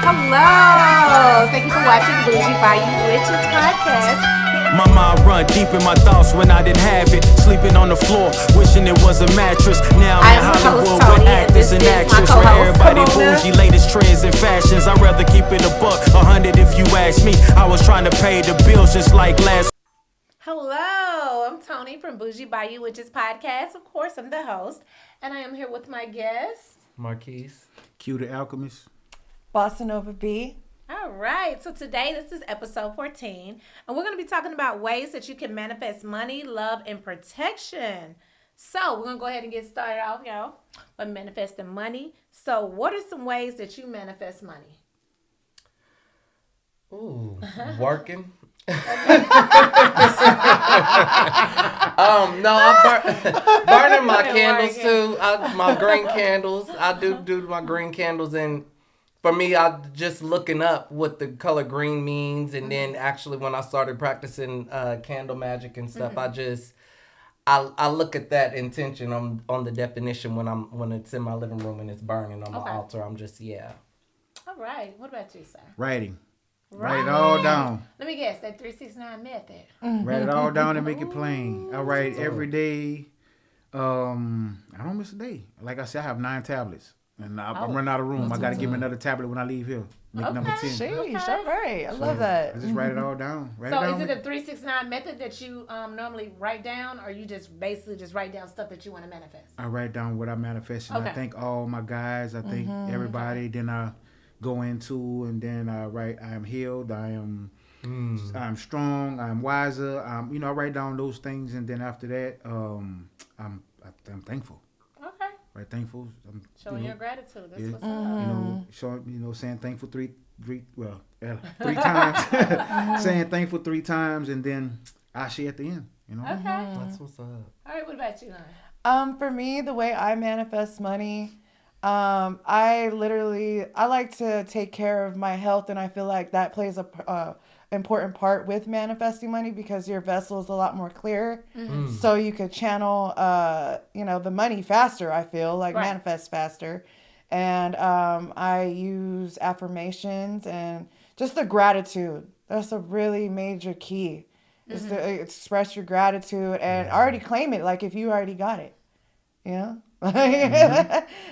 Hello. Thank you for watching Bougie by You Witches podcast. My mind run deep in my thoughts when I didn't have it. Sleeping on the floor, wishing it was a mattress. Now I'm in Hollywood with actors and actresses. Where everybody bougie, latest trends and fashions. I'd rather keep it a buck, 100 if you ask me. I was trying to pay the bills just like last. Hello, I'm Toni from Bougie by You Witches podcast. Of course, I'm the host, and I am here with my guest, Marquise. Q the Alchemist. Bossa NovaB. All right, so today this is episode 14, and we're going to be talking about ways that you can manifest money, love, and protection. So we're going to go ahead and get started off, y'all, by manifesting money. So what are some ways that you manifest money? Ooh, working. No, I'm burning my candles too. My green candles. I do my green candles, and for me, I just looking up what the color green means, and then actually when I started practicing candle magic and stuff, I look at that intention on the definition when it's in my living room and it's burning on my altar. I'm just All right. What about you, sir? Writing. Write it all down. Let me guess, that 369 method. Write it all down and make it plain. I write every day. I don't miss a day. Like I said, I have 9 tablets. And I'm running out of room. I got to give me another tablet when I leave here. Make number 10. Sheesh, all right. I love that. I just write it all down. Is it a 369 method that you normally write down, or you just basically just write down stuff that you want to manifest? I write down what I manifest. I thank all my guys. I thank everybody. Then I go into, and then I write, I am healed. I'm strong. I'm wiser. I write down those things, and then after that, I'm thankful. Okay. Right, thankful. Showing your gratitude. That's what's up. Saying thankful three times. Saying thankful 3 times, and then I say at the end. Okay. That's what's up. All right. What about you, hon? For me, the way I manifest money, I like to take care of my health, and I feel like that plays a important part with manifesting money because your vessel is a lot more clear, so you could channel the money faster. I feel like manifest faster, and I use affirmations and just the gratitude. That's a really major key, is to express your gratitude and already claim it. Like if you already got it,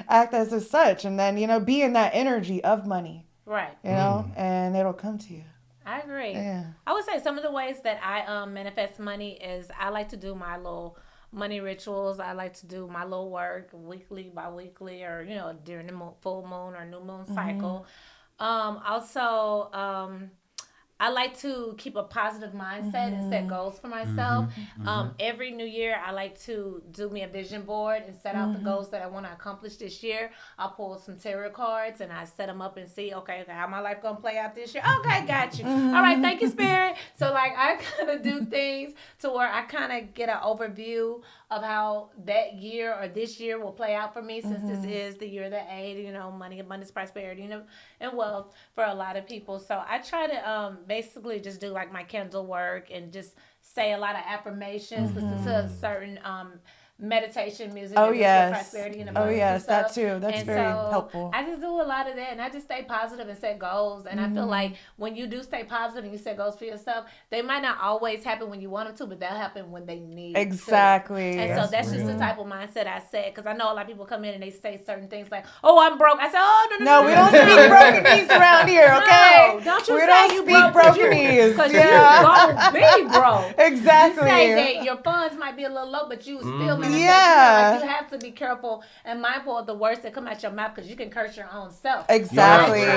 act as such, and then be in that energy of money, right? And it'll come to you. I agree. Yeah. I would say some of the ways that I manifest money is I like to do my little money rituals. I like to do my little work weekly, bi-weekly, or during the full moon or new moon cycle. Also, I like to keep a positive mindset and set goals for myself. Every new year, I like to do me a vision board and set out the goals that I want to accomplish this year. I'll pull some tarot cards and I set them up and see, okay, how my life going to play out this year? Okay, got you. All right, thank you, Spirit. So, I kind of do things to where I kind of get an overview of how that year or this year will play out for me, since this is the year of the 8, money, abundance, prosperity, and wealth for a lot of people. So I try to basically just do my candle work and just say a lot of affirmations, listen to certain meditation music. Oh, yes. Prosperity and Oh, yes, that stuff. too. That's very helpful. I just do a lot of that, and I just stay positive and set goals. And I feel like when you do stay positive and you set goals for yourself, they might not always happen when you want them to, but they'll happen when they need exactly to. And so that's just the type of mindset I set, because I know a lot of people come in and they say certain things like, "Oh, I'm broke." I say, "Oh, no, we don't speak brokenese around here, okay? No, don't you we say don't you speak brokenese, because you're gonna be broke." Exactly. You say that your funds might be a little low, but you still manifest. You have to be careful and mindful of the words that come out your mouth, because you can curse your own self. Exactly. Be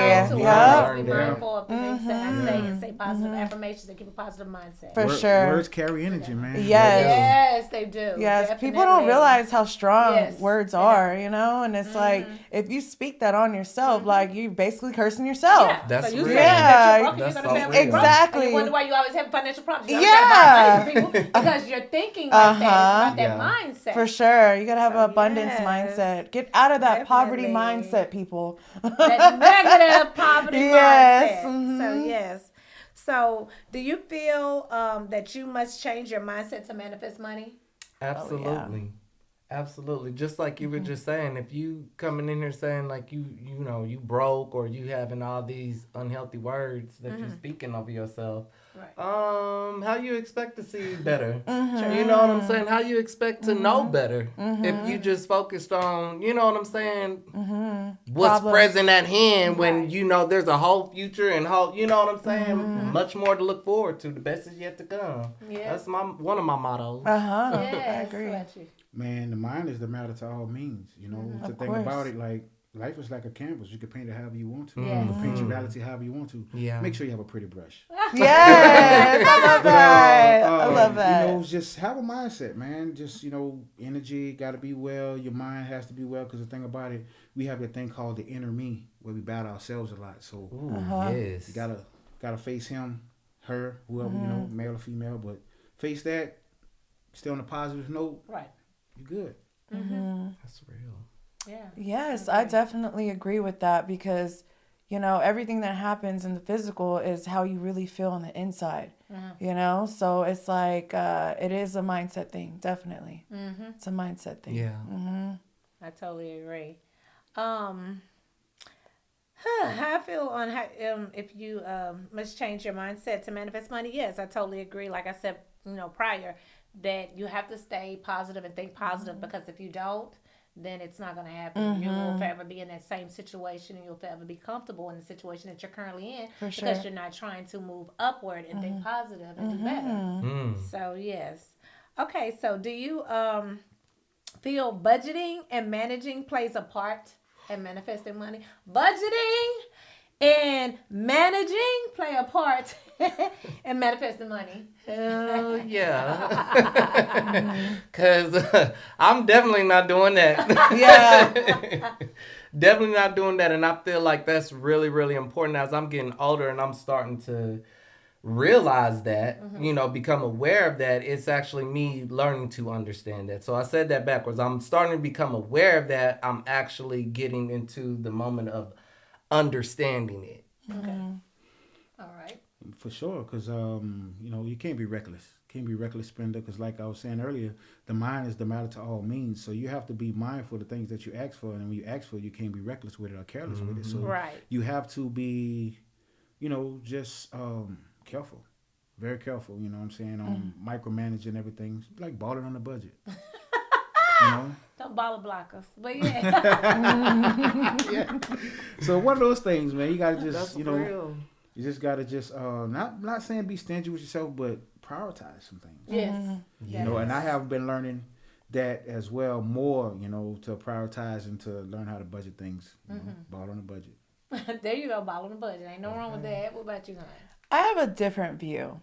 mindful of the things that I say and say positive affirmations and keep a positive mindset. For sure. Words carry energy, man. Yes, they do. Yes, definitely. People don't realize how strong words are, and it's like if you speak that on yourself, you basically cursing yourself. Yeah. That's so you real. say that you're broke, That's you're gonna so be real. Exactly. And you wonder why you always have financial problems. You Yeah. because you're thinking like that. It's about that mindset. For sure. You got to have an abundance mindset. Get out of that poverty mindset, people. That negative poverty mindset. Mm-hmm. So, yes. So, do you feel that you must change your mindset to manifest money? Absolutely. Absolutely. Just like you were just saying, if you coming in here saying like you know, you broke or you having all these unhealthy words that you're speaking over yourself, Right. how you expect to see better? You know what I'm saying? How you expect to know better if you just focused on, you know what I'm saying? What's Problems. present at hand when you know there's a whole future and whole, you know what I'm saying? Much more to look forward to. The best is yet to come. Yeah. That's one of my mottos. Yes, I agree. Man, the mind is the matter to all means. You know, the thing about it, like, life is like a canvas. You can paint it however you want to. Yes. You can paint your reality however you want to. Yeah. Make sure you have a pretty brush. Yes, I love that. I love that. You know, just have a mindset, man. Just, you know, energy got to be well. Your mind has to be well. Because the thing about it, we have that thing called the inner me, where we battle ourselves a lot. So Yes. you gotta face him, her, whoever, you know, male or female. But face that, stay on a positive note. Right. You're good. That's real. Yeah. Yes, I definitely agree with that because, you know, everything that happens in the physical is how you really feel on the inside, you know? So it's like, it is a mindset thing, definitely. It's a mindset thing. Yeah. I totally agree. How I feel on how if you must change your mindset to manifest money. Yes, I totally agree. Like I said, you know, prior, that you have to stay positive and think positive because if you don't, then it's not going to happen. You will forever be in that same situation and you'll forever be comfortable in the situation that you're currently in because you're not trying to move upward and think positive and do better. So, yes. Okay, so do you feel budgeting and managing plays a part in manifesting money? Budgeting and managing play a part in manifesting money. Hell yeah. Because I'm definitely not doing that. Yeah. Definitely not doing that. And I feel like that's really, really important as I'm getting older and I'm starting to realize that, you know, become aware of that. It's actually me learning to understand that. So I said that backwards. I'm starting to become aware of that. I'm actually getting into the moment of understanding it. Okay. All right. For sure, because, you know, you can't be reckless. Can't be reckless spender because, like I was saying earlier, the mind is the matter to all means. So you have to be mindful of the things that you ask for. And when you ask for it, you can't be reckless with it or careless with it. So you have to be, you know, just careful. Very careful, you know what I'm saying, on micromanaging everything. Like balling on the budget. You know? Don't ball block us. But yeah. Yeah. So one of those things, man, you got to just, That's you know, real. you just got to just, not saying be stingy with yourself, but prioritize some things. Yes. You know, and I have been learning that as well more, you know, to prioritize and to learn how to budget things. You know, ball on the budget. There you go, ball on the budget. Ain't no wrong with that. What about you, honey? I have a different view.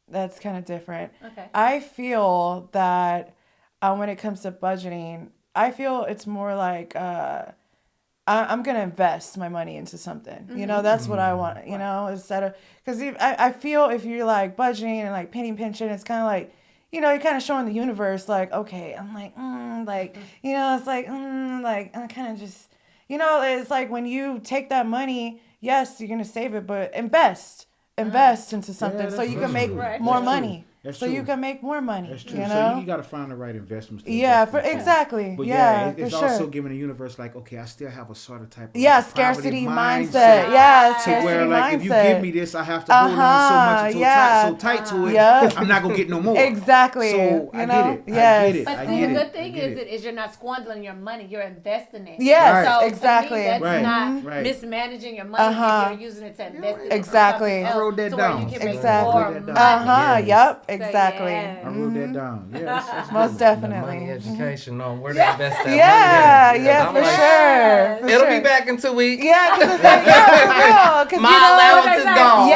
That's kind of different. Okay. I feel that when it comes to budgeting, I feel it's more like I'm going to invest my money into something. You know, that's what I want, you know, instead of, because I feel if you're like budgeting and like penny pinching, it's kind of like, you know, you're kind of showing the universe like, okay, I'm like, like, you know, it's like, like, I kind of just, you know, it's like when you take that money, yes, you're going to save it, but invest into something so you can make more money. That's so true. you can make more money. That's true. You know? So you got to find the right investments. Exactly. But it's for also sure. giving the universe like, okay, I still have a sort of type of scarcity mindset. Yeah, to scarcity where like mindset. if you give me this, I have to hold on so much so tight to it. I'm not gonna get no more. Exactly. So I get it. Yes. I get it. But I see, get the it. good thing is you're not squandering your money. You're investing it. Yes, So exactly. To me, that's not Right. mismanaging your money if you're using it to invest it. Exactly. I wrote that down. Exactly. Yep. Exactly. I wrote that down. Yes, that's Most The money definitely. education on where to invest that money. Yeah, I'm for like, sure. It'll be back in 2 weeks. Yeah, because for real. My allowance is gone.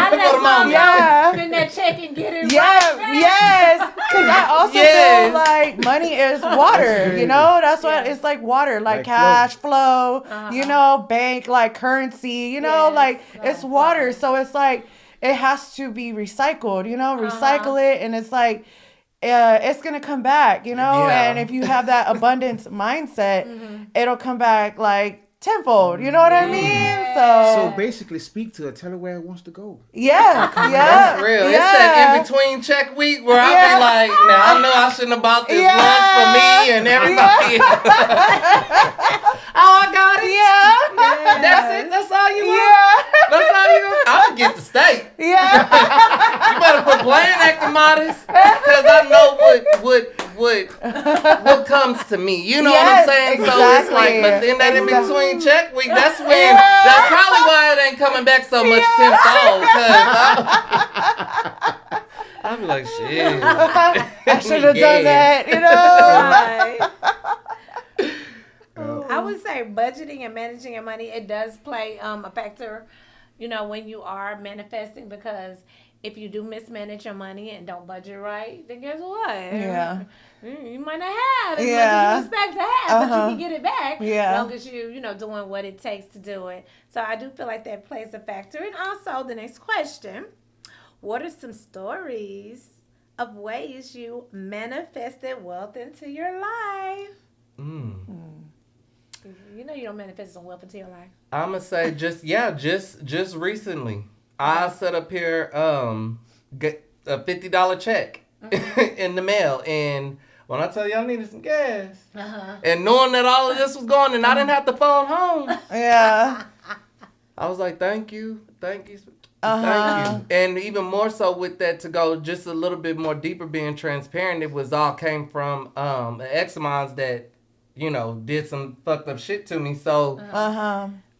For the moment. Yeah. Spend that check and get it Yes. Because I also feel like money is water, you know? That's what it's like water, like cash flow, you know, bank, like currency, you know, like it's water. So it's like, it has to be recycled, you know, recycle it. And it's like, it's going to come back, you know, and if you have that abundance mindset, it'll come back like tenfold. You know what I mean? So basically, speak to her. Tell her where it wants to go. Yeah. That's real. It's that in between check week where I be like, now I know I shouldn't have bought this lunch for me and everybody. Oh, I got it. Yeah. That's it. That's all you want. Yeah. That's all you want. I'm gonna get the steak. Yeah. You better quit playing acting modest, because I know what comes to me. You know what I'm saying? Exactly. So it's like, but then that in between check week, that's when that's probably why it ain't coming back so much tenfold. Cause I'll be like, shit. I should have done that, you know. I would say budgeting and managing your money, it does play a factor, you know, when you are manifesting, because if you do mismanage your money and don't budget right, then guess what? Yeah. You might not have as much as you expect to have, but you can get it back as long as you know, doing what it takes to do it. So I do feel like that plays a factor. And also the next question, what are some stories of ways you manifested wealth into your life? You know you don't manifest some wealth into your life. I'm gonna say just recently. I set up here get a $50 check in the mail, and when I tell you I needed some gas, and knowing that all of this was going and I didn't have to phone home, Yeah. I was like, thank you. Thank you. And even more so with that, to go just a little bit more deeper, being transparent, it was all came from an ex of mine that, you know, did some fucked up shit to me. So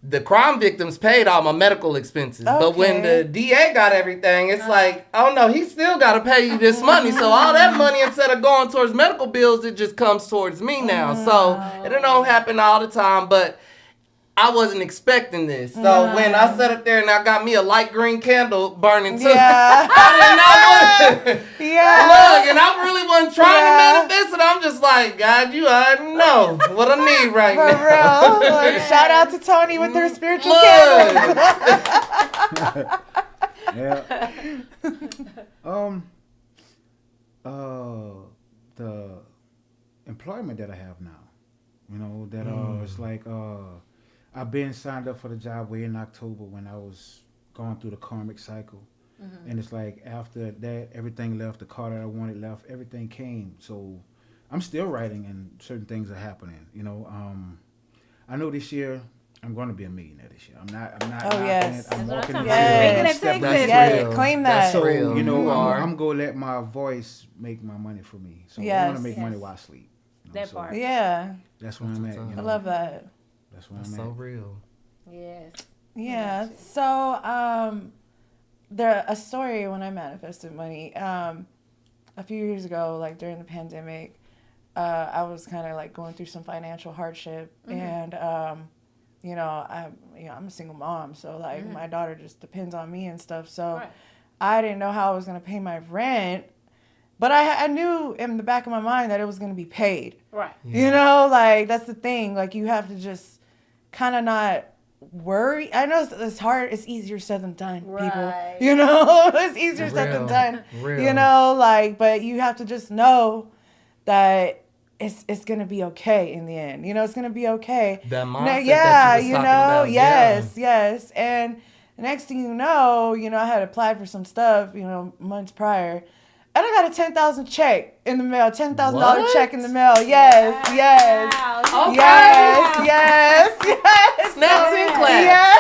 the crime victims paid all my medical expenses. Okay. But when the DA got everything, it's like, oh no, he still got to pay you this money. So all that money, instead of going towards medical bills, it just comes towards me now. So it don't happen all the time, but I wasn't expecting this. So when I sat up there and I got me a light green candle burning too, I didn't know what. Look, and I really wasn't trying to manifest it. I'm just like, God, you already know what I need right now. For real. Look, shout out to Toni with her spiritual candles. The employment that I have now, you know, that it's like I've been signed up for the job way in October when I was going through the karmic cycle. And it's like after that, everything left, the car that I wanted left, everything came. So I'm still writing and certain things are happening, you know. I know this year I'm going to be a millionaire this year. I'm not yes. I'm walking into Yes. Claim that. So, you know, I'm going to let my voice make my money for me. So I want to make money while I sleep. You know, That part. Yeah. That's where I'm at. You know? I love that. That's where I'm at. So real. Yes. Yeah. So, a story when I manifested money. A few years ago, like during the pandemic, I was kind of like going through some financial hardship, and you know, I'm a single mom, so like my daughter just depends on me and stuff. So I didn't know how I was gonna pay my rent, but I knew in the back of my mind that it was gonna be paid. Right. Yeah. You know, like that's the thing. Like you have to just kind of not worry. I know it's hard. It's easier said than done, people. You know, it's easier said than done. You know, like, but you have to just know that it's gonna be okay in the end. You know, it's gonna be okay. That mindset that you was talking about. Yes. And the next thing you know, I had applied for some stuff, months prior. And I got a $10,000 check in the mail, $10,000 check in the mail. Yes. Wow. Okay. Yes. Snaps in class.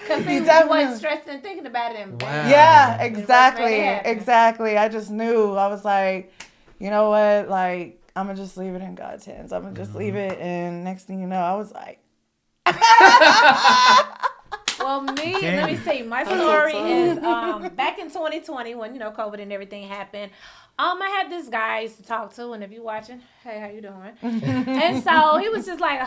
Because you wasn't stressed and thinking about it. Yeah, exactly. I just knew. I was like, you know what? Like, I'm going to just leave it in God's hands. I'm going to just leave it. And next thing you know, I was like. Well, let me see. My story is back in 2020 when, COVID and everything happened. I had this guy I used to talk to, and if you watching, hey, how you doing? And so he was just like,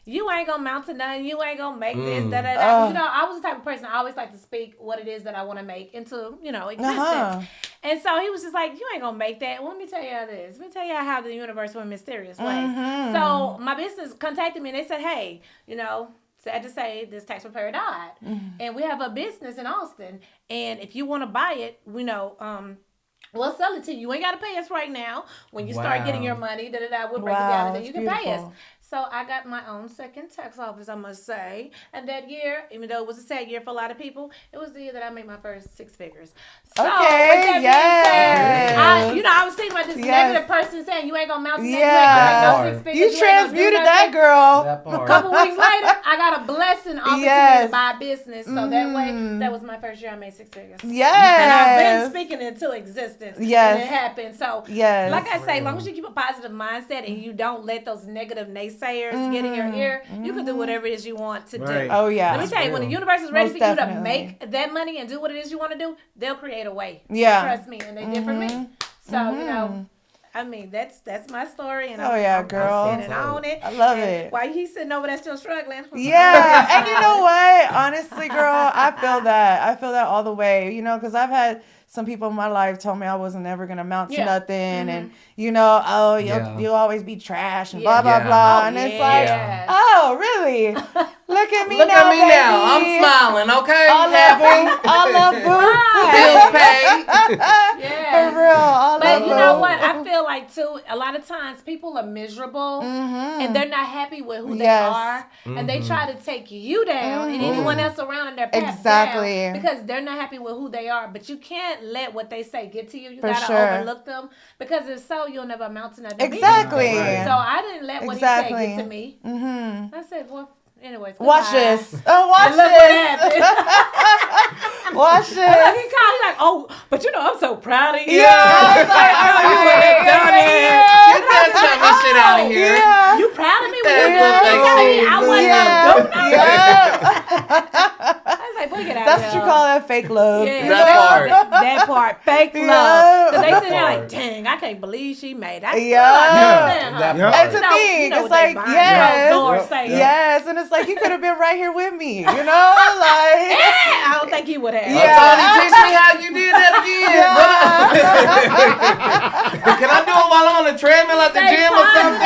you ain't gonna mount to nothing. You ain't gonna make this, da-da-da. I was the type of person, I always like to speak what it is that I want to make into, existence. And so he was just like, you ain't gonna make that. Well, let me tell you this. Let me tell you how the universe went mysterious ways. So my business contacted me, and they said, hey, sad to say, this tax preparer died. And we have a business in Austin. And if you want to buy it, we'll sell it to you. You ain't got to pay us right now. When you start getting your money, we'll break it down and then you can pay us. So I got my own second tax office, I must say. And that year, even though it was a sad year for a lot of people, it was the year that I made my first 6 figures. So with that being said, I was thinking about this negative person saying you ain't gonna mount to that, you ain't gonna make no 6 figures. You transmuted that girl. That part. A couple weeks later, I got a blessing offered to me to buy a business. So that way, that was my first year I made 6 figures. Yes. And I've been speaking into existence. Yes. And it happened. So like I say, as long as you keep a positive mindset and you don't let those negative naysayers get in your ear, you can do whatever it is you want to do. Oh, yeah. Let me tell you, when the universe is ready for you to make that money and do what it is you want to do, they'll create a way. Yeah. Trust me. And they did for me. So, you know, I mean, that's my story. And I'm standing on it. I love it. While he's sitting over there still struggling. Yeah. And you know what? Honestly, girl, I feel that. I feel that all the way, you know, because I've had some people in my life told me I wasn't ever going to amount to nothing. And, you know, you'll always be trash and blah, blah, blah. And it's like, oh, really? Look at me now, Look at me baby. now. I'm smiling, okay? I love boo. Bills paid. For real. But you know what? I feel like, too, a lot of times people are miserable and they're not happy with who they are. And they try to take you down and anyone else around in their path down because they're not happy with who they are. But you can't let what they say get to you. You got to overlook them because if so, you'll never amount to nothing. Exactly. So I didn't let what he said get to me. I said, well, anyways, watch this. Oh, watch this. Watch this. And he called, he's like, oh, but you know, I'm so proud of you. Yeah. I was like, oh, you would have done it. Get that chummy shit out of here. Yeah. You proud of me when you telling me I wasn't gonna do nothing? I was like, boy, get out That's of what here. you call that fake love. Yeah, That part, fake love. Because they sitting there like, dang, I can't believe she made that. That's the thing. It's like, yes. Yes. And it's like, you could have been right here with me, you know? Like, I don't think he would have. Tony, teach me how you did that again. Can I do it while I'm on the treadmill at the gym or something?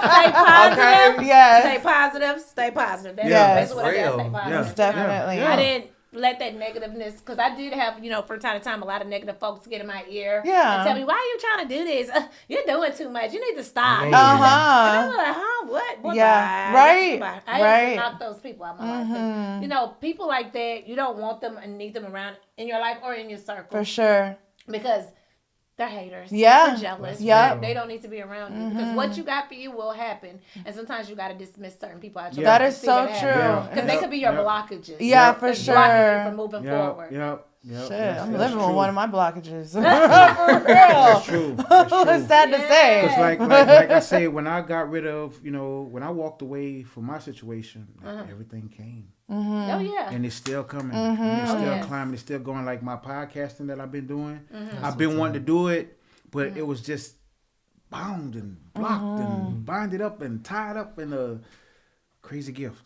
Stay positive. Okay. yes. Stay positive. Stay positive. That's what I real. Stay positive. Yes, definitely. I didn't let that negativeness, because I did have, you know, from time to time, a lot of negative folks get in my ear and tell me, why are you trying to do this? You're doing too much. You need to stop. And I'm like, what? What? Yeah. Bye. Right. Bye. I have to knock those people out of my life. 'Cause, you know, people like that, you don't want them and need them around in your life or in your circle. For sure. Because they're haters. Yeah. They're jealous. Yeah. They don't need to be around you. Because what you got for you will happen. And sometimes you got to dismiss certain people out your life. That is so true. Because they could be your blockages. Yeah, for sure. Blocking you from moving forward. Shit, I'm living with one of my blockages. For real. That's true. It's sad to say. Because like I say, when I got rid of, you know, when I walked away from my situation, everything came. Oh, yeah. And it's still coming. And it's still climbing. It's still going. Like my podcasting that I've been doing. I've been wanting to do it, but it was just bound and blocked and binded up and tied up in a crazy gift.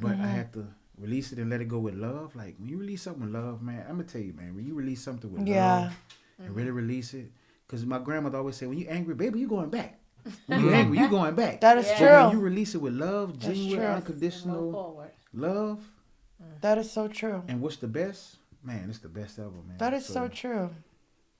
But I had to release it and let it go with love. Like when you release something with love, man, I'm gonna tell you, man, when you release something with love and really release it, because my grandmother always said, when you angry, baby, you going back. When you angry, you going back. That is true. But when you release it with love, genuine, unconditional love. That is so true. And what's the best? Man, it's the best ever, man. That is so true.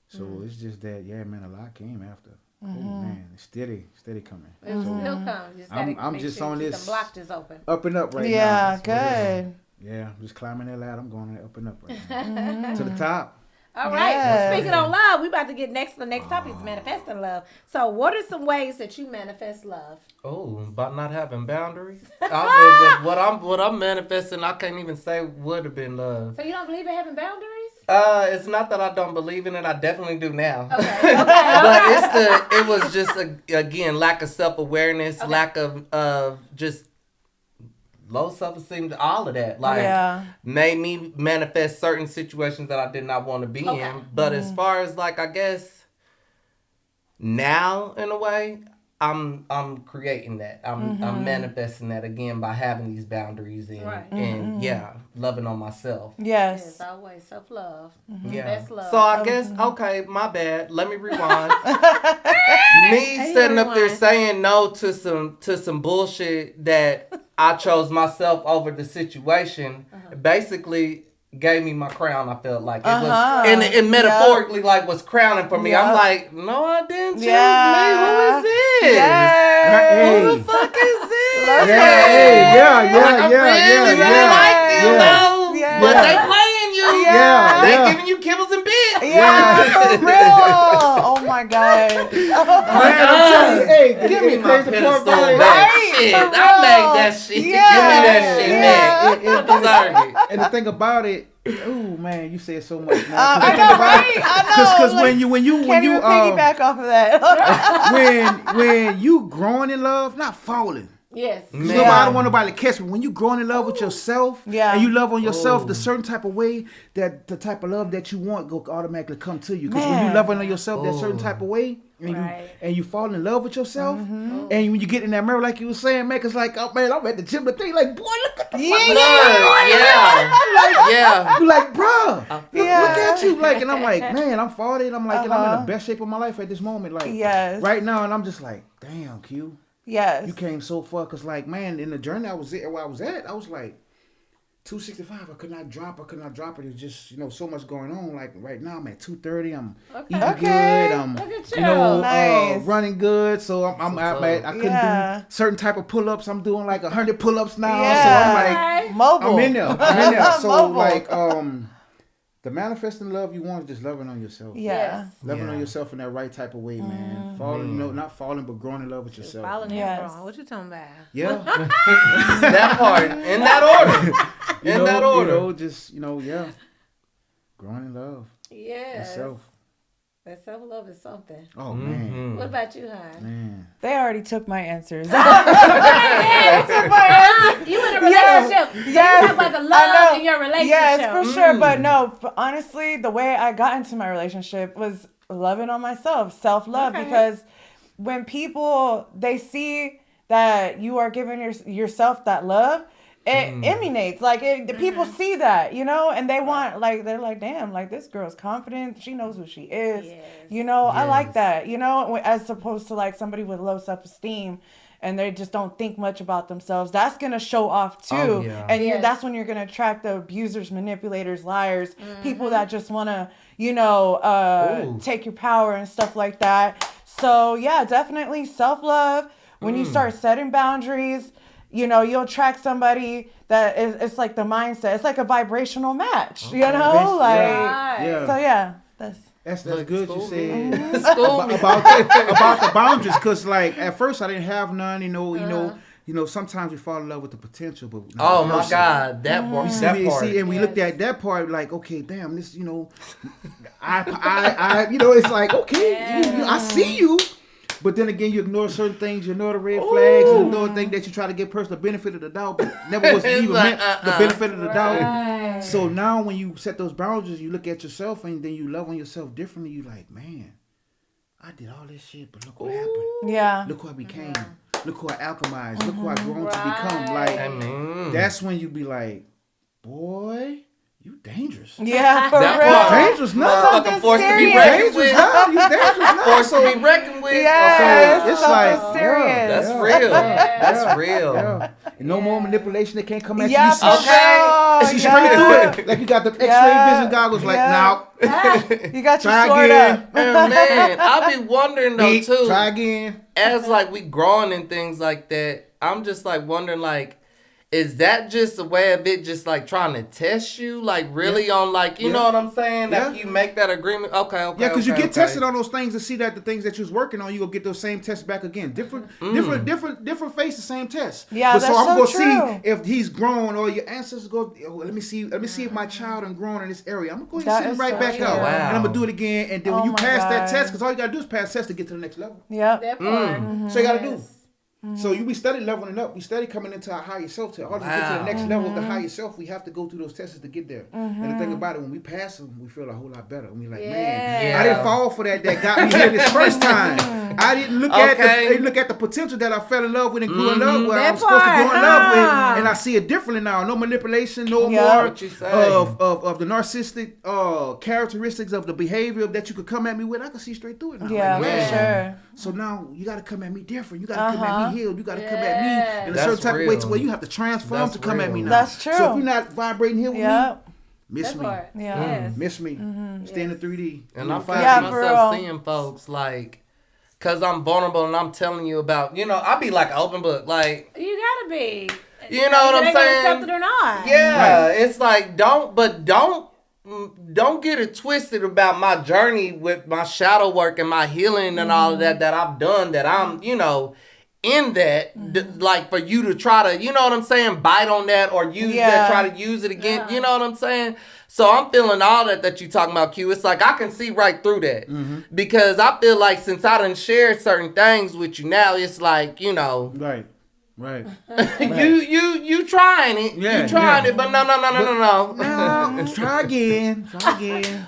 So it's just that, man, a lot came after. Oh man, it's steady coming. It will still come. You just gotta I'm make just sure on you keep this them blockers open. up and up right now. Yeah, good. Yeah, I'm just climbing that ladder. I'm going up and up right now. To the top. All right. Well, speaking on love, we about to get next to the next topic is manifesting love. So what are some ways that you manifest love? Oh, about not having boundaries. What I'm manifesting, I can't even say would have been love. So you don't believe in having boundaries? It's not that I don't believe in it. I definitely do now. Okay. But it was just again lack of self-awareness, lack of just low self-esteem, all of that. Like made me manifest certain situations that I did not want to be in. But as far as like I guess now in a way, I'm creating that. I'm manifesting that again by having these boundaries and loving on myself. Yes, always self-love. Yeah. Best love. So I guess okay, my bad. Let me rewind. Me sitting up there saying no to some bullshit that I chose myself over the situation. Basically, gave me my crown. I felt like it was, and it metaphorically like was crowning for me. I'm like, no, I didn't choose me. Who is this? Who the fuck is this? Yeah. Like, I really like you, though, but they playing you. They giving you kibbles and bits. For real. Oh my God. Man, I'm telling you, hey, Give me my pedestal back. back. Shit, I made that shit. Give me that shit back. I deserve it. And the thing about it, ooh man, you said so much. Man. I know, right? I know. Because when you piggyback off of that. when you growing in love, not falling. Yes. Nobody want nobody to catch me. When you growing in love with yourself, and you love on yourself the certain type of way, that the type of love that you want go automatically come to you. Because when you love on yourself that certain type of way, and you fall in love with yourself, and when you get in that mirror, like you were saying, man, it's like, oh man, I'm at the gym today, like, boy, look at the You like, bro, look at you, like, and I'm like, man, I'm 40, and I'm like, and I'm in the best shape of my life at this moment, like, right now, and I'm just like, damn, Q. Yes. You came so far, cause like, man, in the journey I was at, where I was at, I was like 265. I could not drop it. It's just, so much going on. Like right now I'm at 230. I'm eating good. I'm nice. Running good. So I couldn't do certain type of pull-ups. I'm doing like 100 pull-ups now. So I'm like mobile. I'm in there. So Mobile. like the manifesting love you want is just loving on yourself. Loving on yourself in that right type of way, man. Falling, not falling, but growing in love with yourself. Falling and wrong. What you talking about? Yeah. That part. In that order. Just, growing in love. Yeah. Yourself. That self-love is something. Oh, man. What about you, hon? Man. They already took my answers. You in a relationship. You have like a love in your relationship. Yes, for sure. But no, honestly, the way I got into my relationship was loving on myself, self-love. Because when people, they see that you are giving yourself that love, it emanates. Like, the people see that, and they want, like, they're like, damn, like, this girl's confident. She knows who she is. Yes. I like that, as opposed to, like, somebody with low self-esteem and they just don't think much about themselves. That's going to show off, too. And that's when you're going to attract the abusers, manipulators, liars, people that just want to, take your power and stuff like that. So, yeah, definitely self-love. When you start setting boundaries, you'll attract somebody that it's like the mindset. It's like a vibrational match, So yeah, that's good you said about the boundaries. Cause like at first I didn't have none. Sometimes we fall in love with the potential, but oh my God, that part. See, and we looked at that part like, okay, damn, this, I it's like, okay, I see you. But then again, you ignore certain things. You ignore the red flags. You ignore things that you try to give person the benefit of the doubt, but never was even meant the benefit of the doubt. So now when you set those boundaries, you look at yourself and then you love on yourself differently. You like, man, I did all this shit, but look what happened. Yeah. Look who I became. Look who I alchemized. Look who I grown to become. Like, that's when you be like, boy, you dangerous. Yeah, for that real. Dangerous now. Fucking forced to be reckoned with. You dangerous now. Forced to be reckoned with. Yeah, so it's like, serious. That's real. That's real. Yeah. No more manipulation. They can't come at yeah, you. Okay. See straight through it. Like you got the X-ray vision goggles. Like, now. You got your try sword again. up. Man, I be wondering though too. Try again. As like we growing and things like that, I'm just like wondering like, is that just a way of it just like trying to test you? Like really on like, you know what I'm saying? That you make that agreement. Okay. Yeah, because you get tested on those things to see that the things that you was working on, you will get those same tests back again. Different face, the same test. Yeah, but that's I'm so gonna see if he's grown or your ancestors go. Let me see if my child and grown in this area. I'm gonna go ahead and send it right back out, and I'm gonna do it again. And then when you pass that test, because all you gotta do is pass the test to get to the next level. Yep. So you gotta do. So we study leveling up. We study coming into our higher self. To get to the next level of the higher self, we have to go through those tests to get there. And the thing about it, when we pass them, we feel a whole lot better. And we like, man, I didn't fall for that got me here this first time. I didn't look at the potential that I fell in love with and grew in love with. I was supposed to grow in love with, and I see it differently now. No manipulation, no more of the narcissistic characteristics of the behavior that you could come at me with. I can see straight through it now. Yeah, like, for sure. So now you got to come at me different. You got to come at me healed. You got to come at me in a certain type of way to where you have to transform to come at me now. That's true. So if you're not vibrating here with me, Miss me. Yes. Miss me. Stay in the 3D. And I find myself seeing folks like, cause I'm vulnerable and I'm telling you about, I be like an open book. Like, you gotta be. You know what I'm saying? Accept it or not. Yeah, it's like don't get it twisted about my journey with my shadow work and my healing and all of that I've done, that I'm, in that, like for you to try to, you know what I'm saying, bite on that or use that, try to use it again. You know what I'm saying? So I'm feeling all that you talking about, Q. It's like I can see right through that. Because I feel like since I done shared certain things with you now, it's like, Right. you trying it. You trying it, but no. Try again.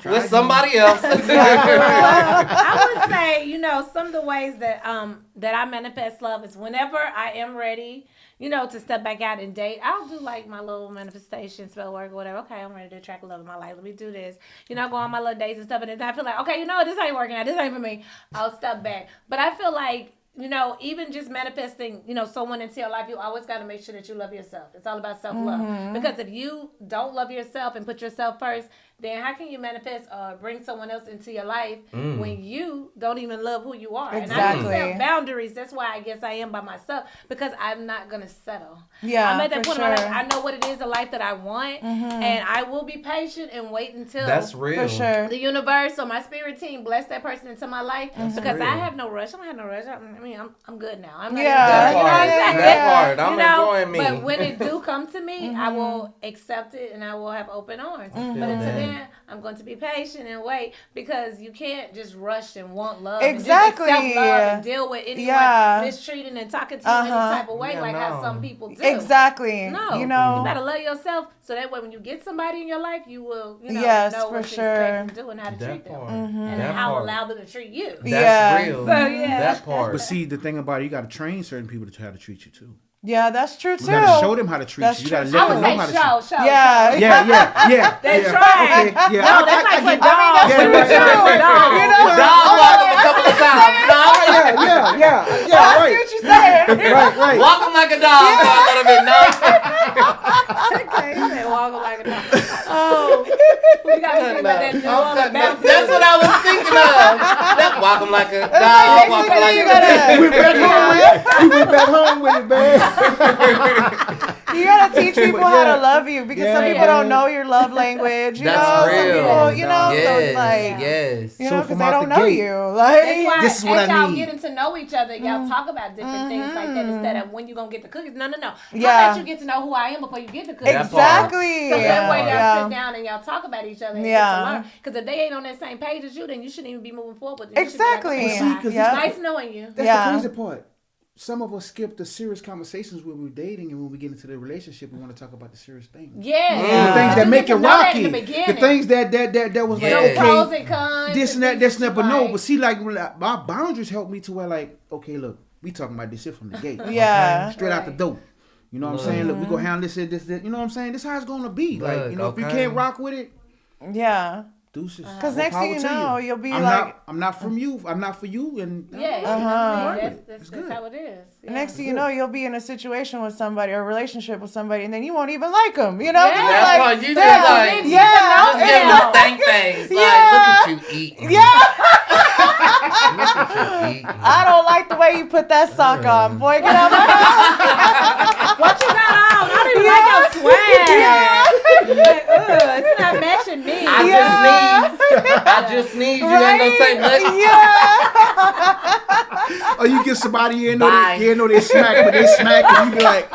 With somebody else. I would say, some of the ways that I manifest love is whenever I am ready, to step back out and date, I'll do like my little manifestation, spell work, or whatever. Okay, I'm ready to attract love in my life. Let me do this. Go on my little dates and stuff. And then I feel like, okay, this ain't working out. This ain't for me. I'll step back. But I feel like, even just manifesting, someone into your life, you always got to make sure that you love yourself. It's all about self-love. Because if you don't love yourself and put yourself first, then how can you manifest or bring someone else into your life when you don't even love who you are? Exactly. And I set boundaries. That's why I guess I am by myself, because I'm not going to settle. Yeah, I'm at that point in my sure. life. I know what it is, the life that I want, and I will be patient and wait until that's real. For sure. the universe or my spirit team bless that person into my life, because I have no rush. I don't have no rush. I'm good now. I'm not that part. I'm enjoying me. But when it do come to me, I will accept it and I will have open arms. But until then, I'm going to be patient and wait, because you can't just rush and want love. Exactly. And just accept love and deal with anyone mistreating and talking to you any type of way, how some people do. Exactly. No, you better love yourself, so that way when you get somebody in your life, you will, know what to expect and do and how to treat them, and how allow them to treat you. That's real. So that part. But see, the thing about it, you got to train certain people to how to treat you too. Yeah, that's true too. You got to show them how to treat you. You got to let them know how to treat you. Show. Yeah. They try. Okay, yeah. No, that's like for dogs. Dog walk them a couple of times. Yeah, I see what you're saying. Right. Walk them like a dog for a little bit. No. Okay, you said walk them like a dog. Oh, we got to think about that. That's what I was thinking of. Walk them like a dog. Walk them like a dog. You went back home with it, man. You gotta teach people how to love you, because some people don't know your love language. You know, real. Some people, Yes, so it's like, yes. because they don't know you. Like, that's why this is what as I y'all need. getting to know each other, y'all talk about different things like that instead of when you gonna get the cookies. No. How about you get to know who I am before you get the cookies? Exactly. So that way y'all sit down and y'all talk about each other and get to learn. Because if they ain't on that same page as you, then you shouldn't even be moving forward with it. Exactly. It's nice knowing you. That's the crazy part. Some of us skip the serious conversations when we're dating, and when we get into the relationship, we want to talk about the serious things. Yeah. The things that make it rocky. The things that was like, okay, pros and cons, this and that, but no. But see, like, my boundaries help me to where, like, okay, look, we talking about this shit from the gate. Yeah. Okay? Straight out the door. You know what I'm saying? Look, we gonna handle this. You know what I'm saying? This is how it's gonna be. Like, if you can't rock with it, deuces. Because next thing you know, you'll be I'm not from you. I'm not for you. And that's how it is. Yeah. Next thing you know, you'll be in a situation with somebody or a relationship with somebody, and then you won't even like them. You know? Yeah. You just like, just give them stank face. Like, look at you eating. Look at you eating. I don't like the way you put that sock on. Boy, get out of my house. What you got on? I don't even like your swag. Like, it's not matching me. I just need you. Ain't gonna say nothing. Or you get somebody you know they smack, but they smack and you be like,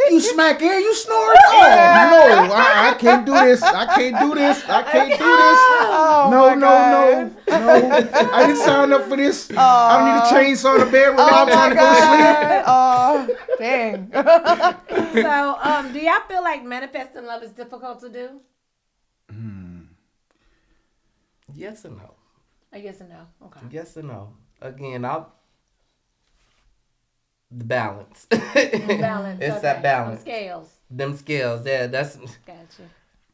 you smack here, you snore. Oh no, I can't do this. I can't do this. Oh, no. I didn't sign up for this. I don't need a chainsaw in the bedroom. I'm trying to go to sleep. Oh, dang. So, do y'all feel like manifesting love is difficult to do? Yes and no. I guess a no. Okay. Yes and no. Again, the balance. Balance. It's that balance. Them scales. Yeah, that's. Gotcha.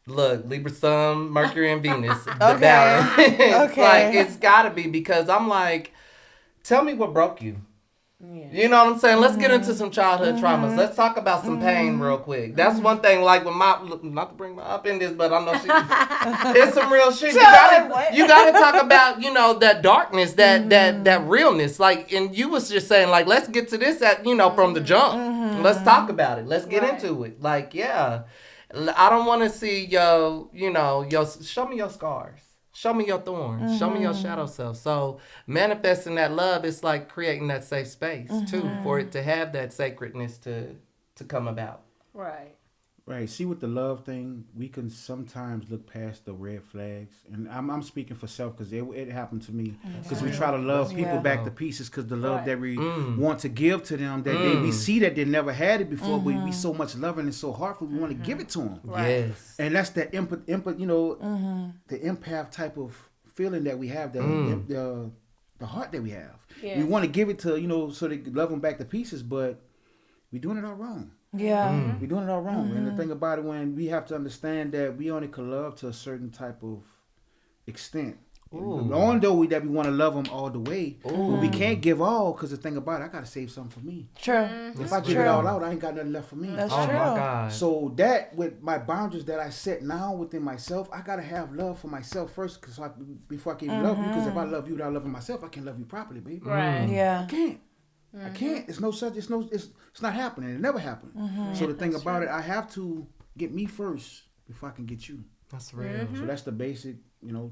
Look, Libra, Sun, Mercury, and Venus. The balance. It's like, it's gotta be, because I'm like, tell me what broke you. Yeah. You know what I'm saying? Let's get into some childhood traumas. Let's talk about some pain real quick. That's one thing, like with my, not to bring my up in this, but I know it's some real shit. You gotta talk about, you know, that darkness, that realness. Like, and you was just saying, like, let's get to this at, you know, from the jump. Let's talk about it. Let's get into it. Like, yeah. I don't want to see show me your scars. Show me your thorns. Show me your shadow self. So manifesting that love is like creating that safe space too, for it to have that sacredness to come about. Right. Right. See, with the love thing, we can sometimes look past the red flags, and I'm speaking for self because it happened to me. Because we try to love people back to pieces because the love that we want to give to them, that we see that they never had it before, but we so much loving and so heartful, we want to give it to them. Right. Yes. And that's that the empath type of feeling that we have, the heart that we have. Yes. We want to give it to so they love them back to pieces, but we're doing it all wrong. Yeah. We're doing it all wrong. And the thing about it, when we have to understand that we only can love to a certain type of extent. Although we want to love them all the way, but we can't give all, because the thing about it, I got to save something for me. True. If I give it all out, I ain't got nothing left for me. That's true. My God. So that, with my boundaries that I set now within myself, I got to have love for myself first, before I can even love you. Because if I love you without loving myself, I can't love you properly, baby. Right. Yeah. I can't. I can't. It's not happening. It never happened. So the thing about it, I have to get me first before I can get you. That's real. So that's the basic,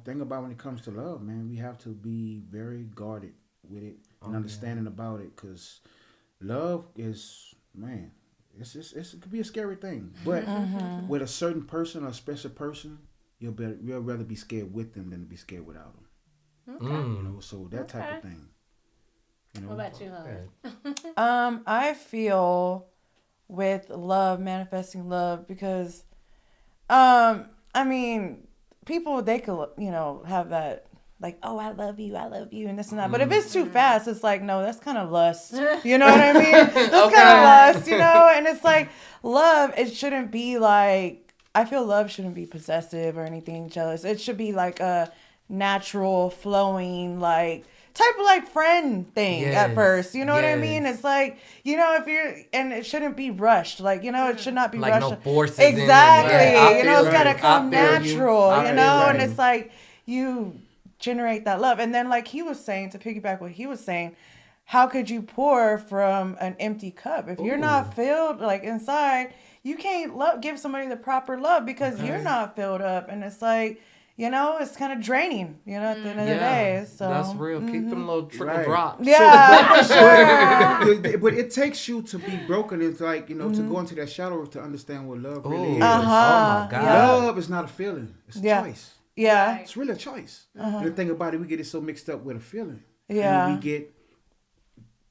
thing about when it comes to love, man. We have to be very guarded with it and understanding about it, because love is, man, it could be a scary thing. But with a certain person, a special person, you'll rather be scared with them than to be scared without them. Okay. So that type of thing. What about you, Hon? I feel with love, manifesting love, because, I mean, people, they could, have that, like, oh, I love you, and this and that. But if it's too fast, it's like, no, that's kind of lust. You know what I mean? That's kind of lust, And it's like, love, it shouldn't be like, I feel love shouldn't be possessive or anything jealous. It should be like a natural, flowing, like, type of like friend thing at first, what I mean? It's like, and it shouldn't be rushed, like, it should not be like rushed. No forces exactly, in it. It's gotta come natural, and it's like you generate that love. And then, like he was saying, to piggyback what he was saying, how could you pour from an empty cup if you're not filled, like inside? You can't give somebody the proper love because you're not filled up, and it's like, it's kind of draining, at the end of the day. So that's real. Keep them little trickle drops. Yeah, for sure. But it takes you to be broken. It's like, to go into that shadow to understand what love really is. Oh my God. Love is not a feeling. It's a choice. Yeah. It's really a choice. And the thing about it, we get it so mixed up with a feeling. Yeah. And we get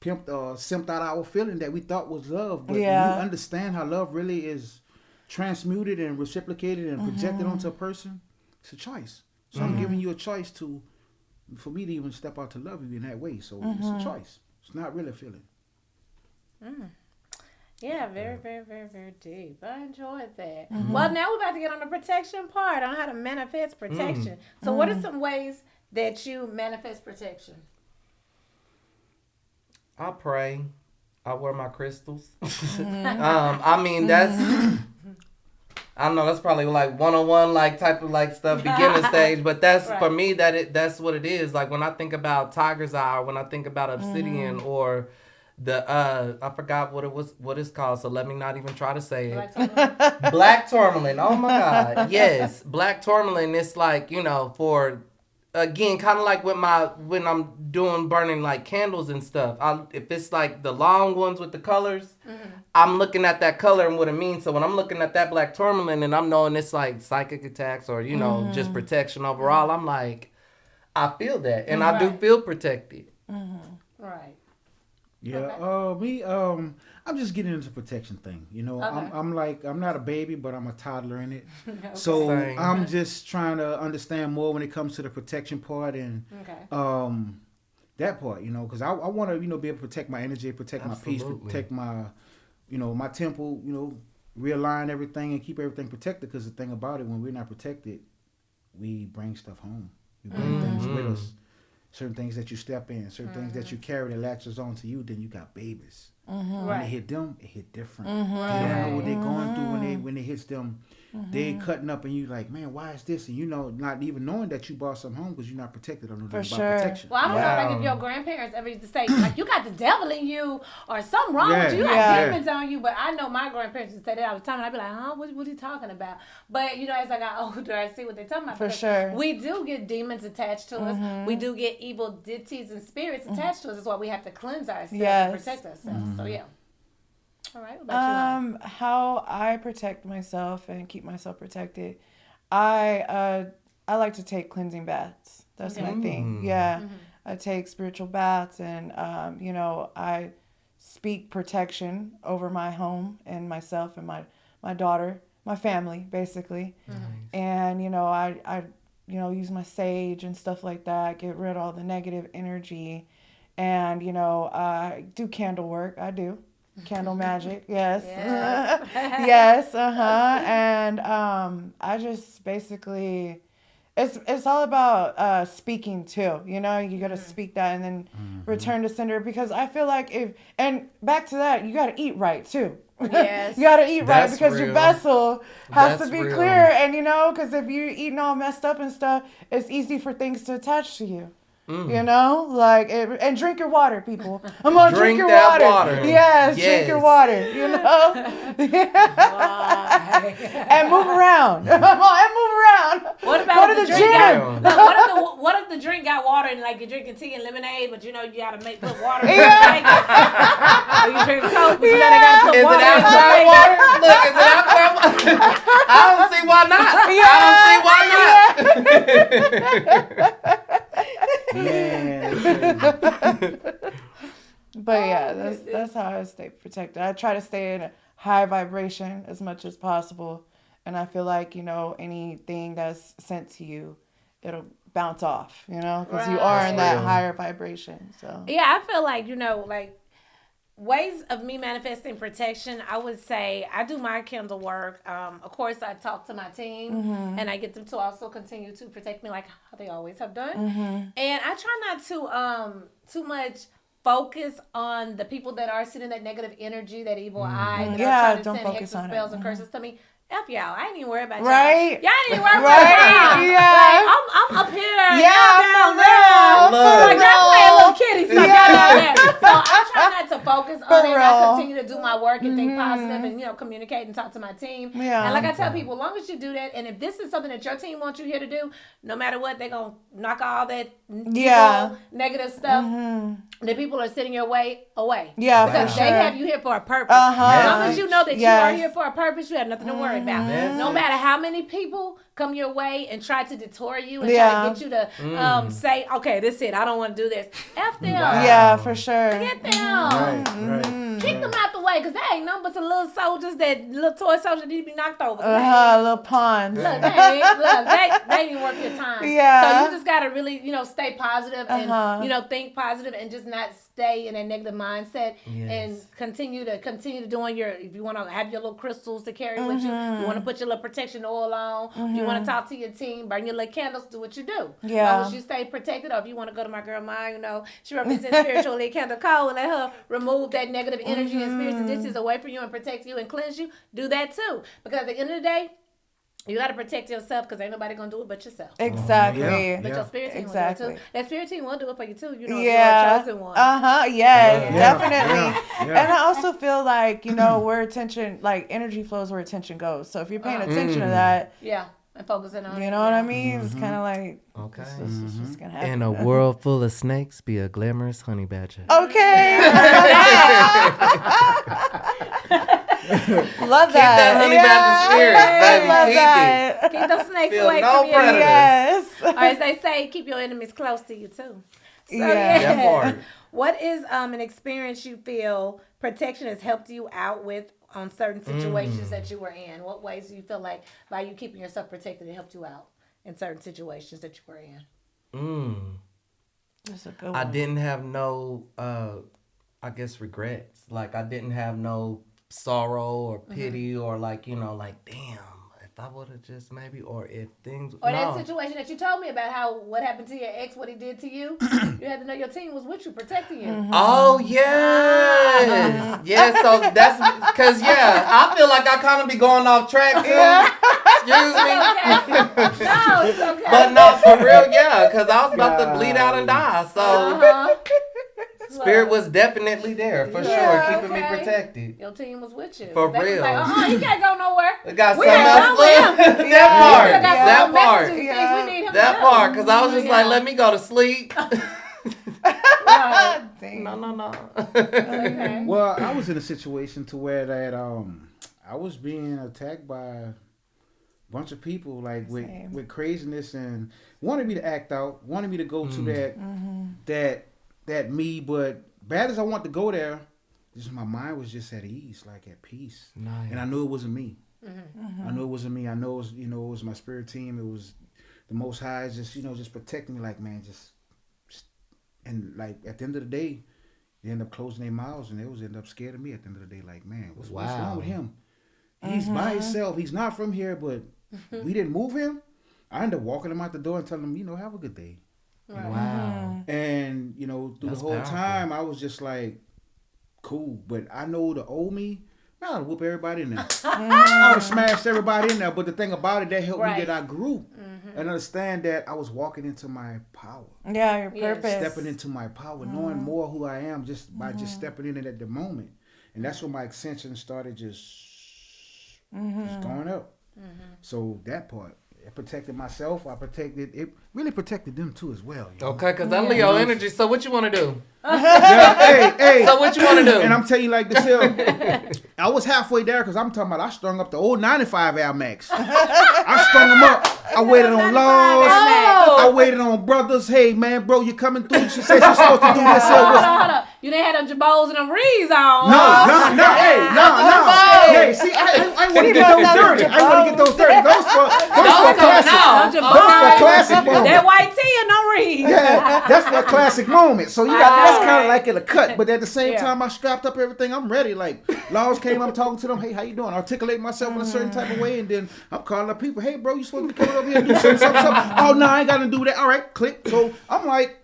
pimped or simped out our feeling that we thought was love. But when you understand how love really is transmuted and reciprocated and projected onto a person, it's a choice. So I'm giving you a choice for me to even step out to love you in that way. So it's a choice. It's not really a feeling. Yeah, very, very, very, very deep. I enjoyed that. Well, now we're about to get on the protection part, on how to manifest protection. So what are some ways that you manifest protection? I pray. I wear my crystals. I mean, that's... I know that's probably like one-on-one like type of like stuff, beginner stage, but that's for me that's what it is. Like when I think about tiger's eye, or when I think about obsidian, or the I forgot what it's called, so let me not even try to say it. Black tourmaline. Oh my God. Yes. Black tourmaline, it's like, for again, kind of like when I'm burning like candles and stuff. If it's like the long ones with the colors, I'm looking at that color and what it means. So when I'm looking at that black tourmaline and I'm knowing it's like psychic attacks or just protection overall, I'm like, I feel that, and I do feel protected. Right. Yeah. Me. I'm just getting into the protection thing. I'm not a baby, but I'm a toddler in it. So Same. I'm just trying to understand more when it comes to the protection part and that part, because I want to, be able to protect my energy, protect my peace, protect my, my temple, realign everything and keep everything protected. Because the thing about it, when we're not protected, we bring stuff home. We bring things with us. certain things that you step in, certain things that you carry that latches on to you. Then you got babies. Mm-hmm. When it hit them, it hit different. Mm-hmm. They don't know what they're going through when it hits them. They cutting up and you like, man, why is this? And you know, not even knowing that you brought something home because you're not protected. I don't know about protection. Well, I don't know, like if your grandparents ever used to say, like, you got the devil in you or something wrong with you. You got demons on you. But I know my grandparents used to say that all the time. And I'd be like, huh, what are you talking about? But, you know, as I got older, I see what they're talking about. For sure. We do get demons attached to us. We do get evil deities and spirits attached to us. That's why we have to cleanse ourselves and protect ourselves. So, yeah. All right, what about you? How I protect myself and keep myself protected, I like to take cleansing baths. That's my thing. Yeah, I take spiritual baths, and you know, I speak protection over my home and myself and my daughter, my family, basically. And you know, I you know, use my sage and stuff like that, get rid of all the negative energy, and you know, I do candle work. I do. Candle magic, yes. Yes, and I just basically, it's all about speaking too, you know, you got to speak that and then return to sender, because I feel like and back to that, you got to eat right too. Yes. You got to eat right, That's because real. your vessel has to be real. clear, and you know, because if you're eating all messed up and stuff, it's easy for things to attach to you. You know, like, and drink your water, people. I'm gonna drink your that water. Yes, drink your water. You know, and move around. And move around. What about go to the drink gym? What if the drink got water and like you're drinking tea and lemonade, but you know you gotta put water in Yeah. it? Or you drink Coke, but you know they gotta put Is water it in alcohol water? Look, is it alcohol? I don't see why not. I don't see why not. But yeah, that's how I stay protected. I try to stay in a high vibration as much as possible, and I feel like, you know, anything that's sent to you, it'll bounce off, you know, because you are in that higher vibration. So yeah, I feel like, you know, like ways of me manifesting protection, I would say I do my candle work. Of course, I talk to my team and I get them to also continue to protect me like how they always have done. And I try not to too much focus on the people that are sending that negative energy, that evil eye, that are trying to send hexes, spells, and curses to me. F y'all, I ain't even worried about y'all. Right? Y'all ain't even worried about y'all. Yeah. Like, I'm up here. Yeah, Y'all down for there. real. Like, y'all play a little kitty stuff. Y'all down there. So I try not to focus on it. I continue to do my work and think positive and, you know, communicate and talk to my team. Yeah. And like I tell people, as long as you do that, and if this is something that your team wants you here to do, no matter what, they're going to knock all that evil, negative stuff. The people are sitting your way away. Yeah, because for sure. they have you here for a purpose. As long as you know that you are here for a purpose, you have nothing to worry about. No matter how many people come your way and try to detour you and try to get you to say, okay, this is it. I don't want to do this. F them. Wow. Yeah, for sure. Get them. Right. Kick them out the way, because they ain't nothing but some little soldiers, that little toy soldiers need to be knocked over. Little pawns. Look, they ain't worth your time. Yeah. So you just got to really, you know, stay positive and, you know, think positive and just not stay in a negative mindset and continue to doing your, if you want to have your little crystals to carry with you want to put your little protection oil on, you want to talk to your team, burn your little candles, do what you do. Yeah. As long as you stay protected, or if you want to go to my girl Maya, you know, she represents spiritually Candle Code, and let her remove that negative energy and spirits and distance away from you and protect you and cleanse you, do that too. Because at the end of the day, you got to protect yourself, because ain't nobody going to do it but yourself. Exactly. But your spirit team will do it too. That spirit team will do it for you too. You know, you're a chosen one. Yes, definitely. And I also feel like, you know, where attention, like energy flows where attention goes. So if you're paying attention to that, and focusing on you know what I mean? It's kind of like, okay. It's just gonna happen. In a world full of snakes, be a glamorous honey badger. Okay. Love Keep that honey badger spirit, baby. Keep those snakes Feel away no from you. predators. Yes. Or as they say, keep your enemies close to you too. So, That part. What is an experience you feel protection has helped you out with on certain situations that you were in? What ways do you feel like by you keeping yourself protected, it helped you out in certain situations that you were in? That's a good one. I didn't have no, I guess, regrets. Like, I didn't have no sorrow or pity or like, you know, like, damn, if I would have just maybe, or if things. Or that situation that you told me about what happened to your ex, what he did to you. You had to know your team was with you, protecting you. Mm-hmm. Oh, yes. Yeah, so that's because, I feel like I kind of be going off track too. Excuse me. No, it's okay. But no, for real, because I was about to bleed out and die. So spirit was definitely there for sure, keeping me protected. Your team was with you. For they real. Was like, he can't go nowhere. We got we something else. That part. We need him that part. Because I was just like, let me go to sleep. No. Okay. Well, I was in a situation to where that I was being attacked by a bunch of people like with craziness and wanted me to act out, wanted me to go to that me, but bad as I want to go there, just my mind was just at ease, like at peace. Nice. And I knew it wasn't me. I knew it wasn't me. I know it was, it was my spirit team. It was the Most High, just protecting me. Like, man, and like at the end of the day, they end up closing their mouths and they end up scared of me. At the end of the day, like, man, what's wrong with him? He's by himself. He's not from here, but we didn't move him. I ended up walking him out the door and telling him, have a good day. Right. Wow. And through That's the whole powerful. time, I was just like, cool. But I know the old me, I would whoop everybody in there. I would have smashed everybody in there. But the thing about it, that helped me that I grew and understand that I was walking into my power. Yeah, your purpose. Stepping into my power, knowing more who I am just by just stepping in it at the moment. And that's when my ascension started just going up. So that part. I protected myself. It really protected them too as well. Okay, because that Leo energy. So what you want to do? Hey. So what you want to do? And I'm telling you like this here, I was halfway there because I'm talking about I strung up the old 95 Air Max. I strung them up. I waited on laws. I waited on brothers. Hey, man, bro, you coming through. She said she's supposed to do this. Hold on. You didn't have them jabos and them reeds on. No. Hey, see, I want to get those dirty. I want to get those dirty. Those for classic moments. That white tee and no reeds. Yeah, that's for a classic moment. So that's kind of like in a cut. But at the same time, I strapped up everything. I'm ready. Like, laws came, I'm talking to them. Hey, how you doing? Articulate myself in a certain type of way. And then I'm calling up people. Hey, bro, you supposed to be coming over here and do something. Oh, no, I ain't got to do that. All right, click. So I'm like,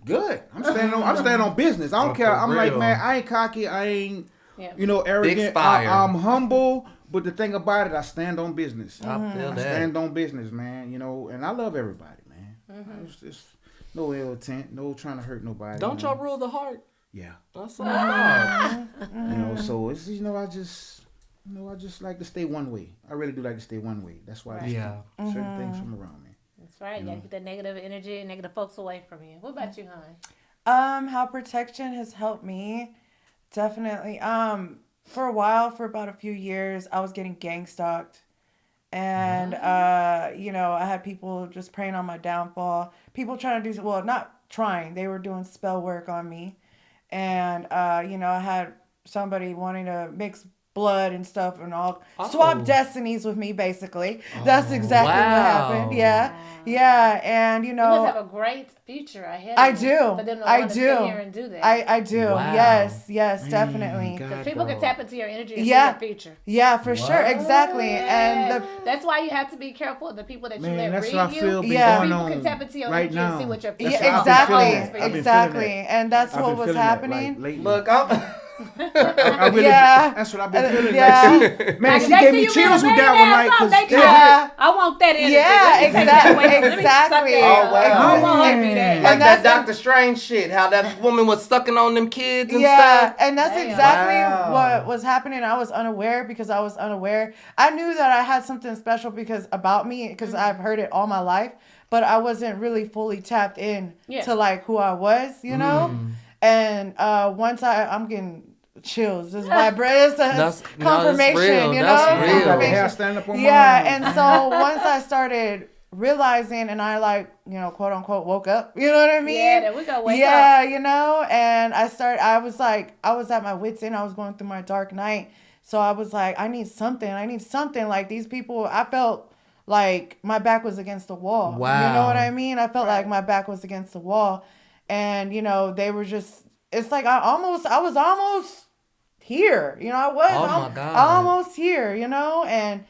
good. I'm standing on business. I don't care. I'm like, man, I ain't cocky. I ain't, arrogant. I'm humble. But the thing about it, I stand on business. I stand on business, man. And I love everybody, man. It's just no ill intent, no trying to hurt nobody. Don't y'all rule the heart? Yeah. That's all I So it's I just like to stay one way. I really do like to stay one way. That's why I just keep certain things from around me. That's right. You gotta get that negative energy and negative folks away from you. What about you, hon? How protection has helped me, definitely. For a while, for about a few years, I was getting gang stalked. And, I had people just praying on my downfall. People trying to do, well, not trying. They were doing spell work on me. And, I had somebody wanting to mix blood and stuff and all swap destinies with me, basically. That's exactly what happened. Yeah. And you must have a great future ahead. I do. For them to I want to do. sit here and do that. I do. Wow. Yes, definitely. Because people can tap into your energy and see your future. Yeah, for sure. Exactly. And that's why you have to be careful of the people that you let that's read what I feel you. going People on can tap into your right energy now. and see what your future exactly. Exactly. And that's what was happening. Look, I'm... I really, that's what I've been feeling. Like, man, she they gave see me you chills being with that one. Like, I want that energy. Yeah, exactly. Oh, wow. I want her to be that. Like that Dr. Strange shit, how that woman was sucking on them kids and stuff. Yeah, and that's exactly what was happening. I was unaware because I was unaware. I knew that I had something special about me because I've heard it all my life, but I wasn't really fully tapped in to like who I was, And once I'm getting chills, it's vibration, it's confirmation, That's real. Confirmation. And so once I started realizing, and I quote unquote woke up, you know what I mean? Yeah, there we go. Wake up. And I was at my wit's end. I was going through my dark night, so I was like, I need something. Like these people, I felt like my back was against the wall. Wow. You know what I mean? I felt like my back was against the wall. And, they were just, it's like I was almost here. I was almost here, and,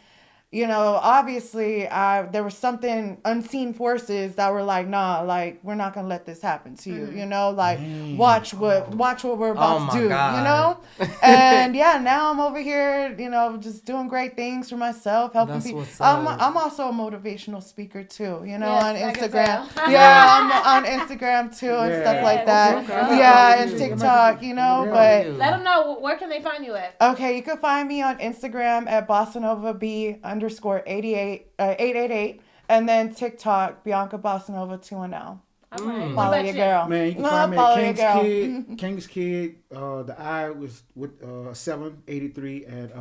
you know, obviously there was something, unseen forces that were like, nah, like we're not gonna let this happen to you, you know, like watch what we're about to do, God. you know. And yeah, now I'm over here, you know, just doing great things for myself, helping people. I'm also a motivational speaker too, you know, on Instagram. I'm on Instagram too and stuff like that. Okay. Yeah, and TikTok, you know. But let them know, where can they find you at? Okay, you can find me on Instagram at Bossa NovaB _888, and then TikTok Bianca Bossa Nova 210. Follow your girl. Man, you can find me at King's Kid. The I was with 783 at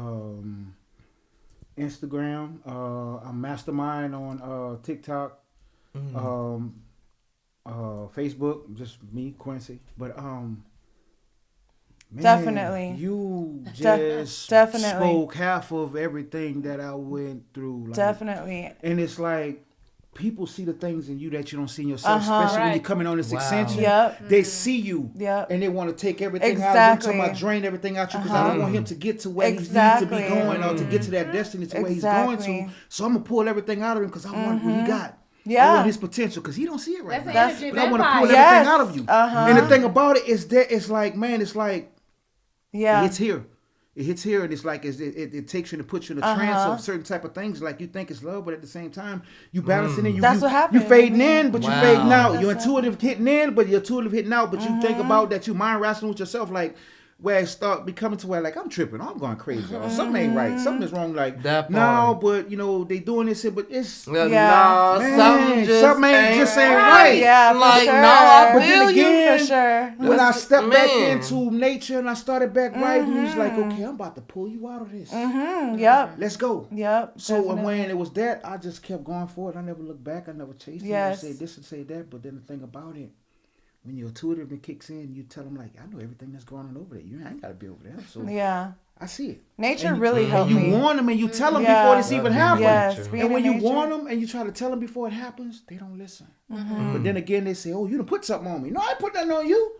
Instagram. I'm Mastermind on TikTok, Facebook. Just me, Quincy. But man, definitely. You just spoke half of everything that I went through. Like, definitely. And it's like people see the things in you that you don't see in yourself, especially when you're coming on this extension. They see you and they want to take everything out of you. Talking about drain everything out you because I don't want him to get to where he needs to be going or to get to that destiny to where he's going to. So I'm going to pull everything out of him because I want what he got. I want his potential because he don't see it right now. But I want to pull everything out of you. And the thing about it is that it's like, man, it's like, it hits here. It hits here, and it's like it takes you and puts you in a trance of certain type of things. Like you think it's love, but at the same time, you balancing it. That's what happens. You fading in, but you fading out. You're intuitive hitting in, but you're intuitive hitting out. But you think about that. You mind wrestling with yourself, like where it start becoming to where like I'm tripping, I'm going crazy, or something ain't right, something is wrong. Like no, but you know they doing this here, but it's something just ain't right. Yeah, like sure. no, I feel you for sure. When I stepped back into nature and I started back writing, he's like, okay, I'm about to pull you out of this. Let's go. So when it was that, I just kept going forward. I never looked back. I never chased it. I say this and say that, but then the thing about it, when your intuitive kicks in, you tell them like, I know everything that's going on over there. You ain't got to be over there. So I see it. Nature really helped me. You warn them and you tell them before this even happens. Yes, and when you warn them and you try to tell them before it happens, they don't listen. But then again, they say, oh, you done put something on me. No, I ain't put nothing on you.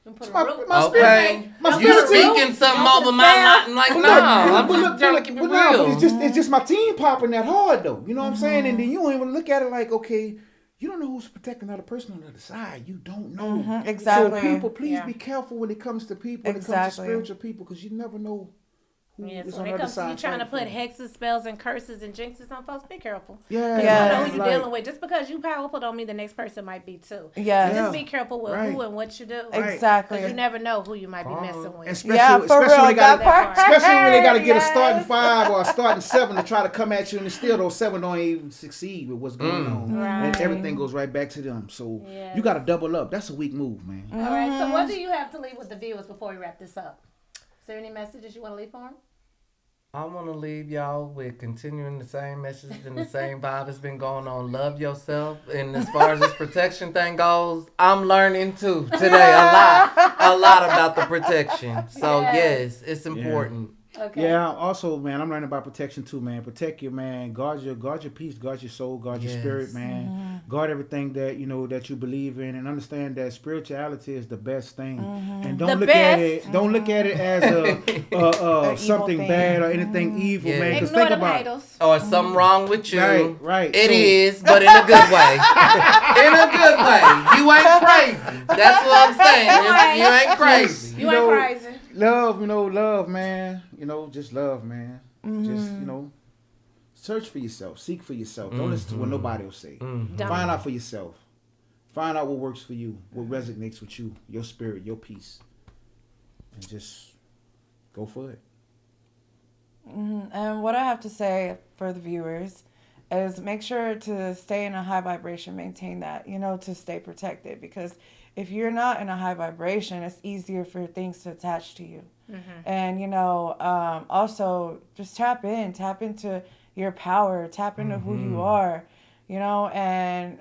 My spirit. You speaking something over my mind. Like, I'm just trying to keep it real. It's just my team popping that hard, though. You know what I'm saying? And then you don't even look at it like, okay, you don't know who's protecting the other person on the other side. You don't know. Exactly. So people, please be careful when it comes to people, when it comes to spiritual people, because you never know who is on the other side. When it comes to you trying to put hexes, spells, and curses and jinxes on folks, be careful. Yeah. You don't know who you're dealing with. Just because you powerful don't mean the next person might be too. Yeah. So just be careful with who and what you do. Exactly. Because you never know who you might be messing with. Especially when they got to get a starting 5 or a starting 7 to try to come at you, and still those 7 don't even succeed with what's going on. And everything goes right back to them. So you got to double up. That's a weak move, man. All right. So what do you have to leave with the viewers before we wrap this up? Is there any messages you want to leave for them? I want to leave y'all with continuing the same message and the same vibe that's been going on. Love yourself. And as far as this protection thing goes, I'm learning too today a lot about the protection. So yes, it's important. Okay. Yeah, also, man, I'm learning about protection too, man. Protect your man, guard your peace, guard your soul, guard your spirit, man. Guard everything that you know that you believe in, and understand that spirituality is the best thing. And don't look at it as a something bad or anything evil, man. Because think about it. Or something wrong with you. Right. It is, but in a good way. In a good way. You ain't crazy. That's what I'm saying. You ain't crazy. You ain't crazy. Love, man. Just love, man. Just, search for yourself. Seek for yourself. Don't listen to what nobody will say. Find out for yourself. Find out what works for you, what resonates with you, your spirit, your peace. And just go for it. And what I have to say for the viewers is make sure to stay in a high vibration, maintain that, to stay protected. Because if you're not in a high vibration, it's easier for things to attach to you. And, also just tap into your power, tap into who you are, and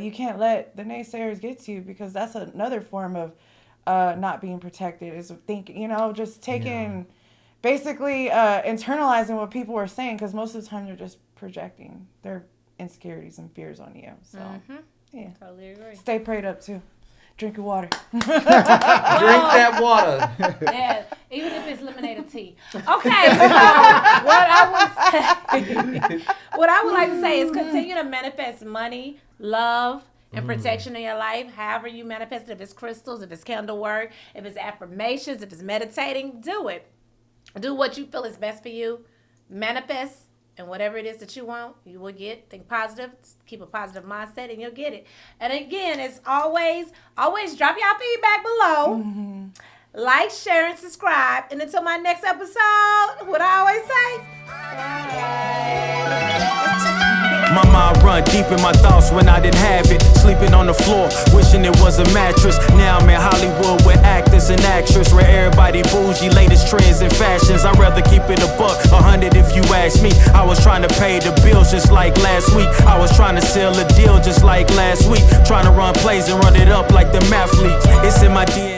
you can't let the naysayers get to you, because that's another form of not being protected, is thinking, just taking, basically internalizing what people are saying, because most of the time they're just projecting their insecurities and fears on you. So, Totally agree. Stay prayed up too. Drink your water. Drink that water. Yeah, even if it's lemonade or tea. Okay, so what I would like to say is continue to manifest money, love, and protection in your life. However you manifest it, if it's crystals, if it's candle work, if it's affirmations, if it's meditating, do it. Do what you feel is best for you. Manifest. And whatever it is that you want, you will get. Think positive. Keep a positive mindset, and you'll get it. And again, it's always drop y'all feedback below. Like, share, and subscribe. And until my next episode, what I always say, My mind run deep in my thoughts when I didn't have it. Sleeping on the floor, wishing it was a mattress. Now I'm in Hollywood with actors and actresses, where everybody bougie, latest trends and fashions. I'd rather keep it $100 if you ask me. I was trying to pay the bills just like last week. I was trying to sell a deal just like last week. Trying to run plays and run it up like the mathletes. It's in my DNA.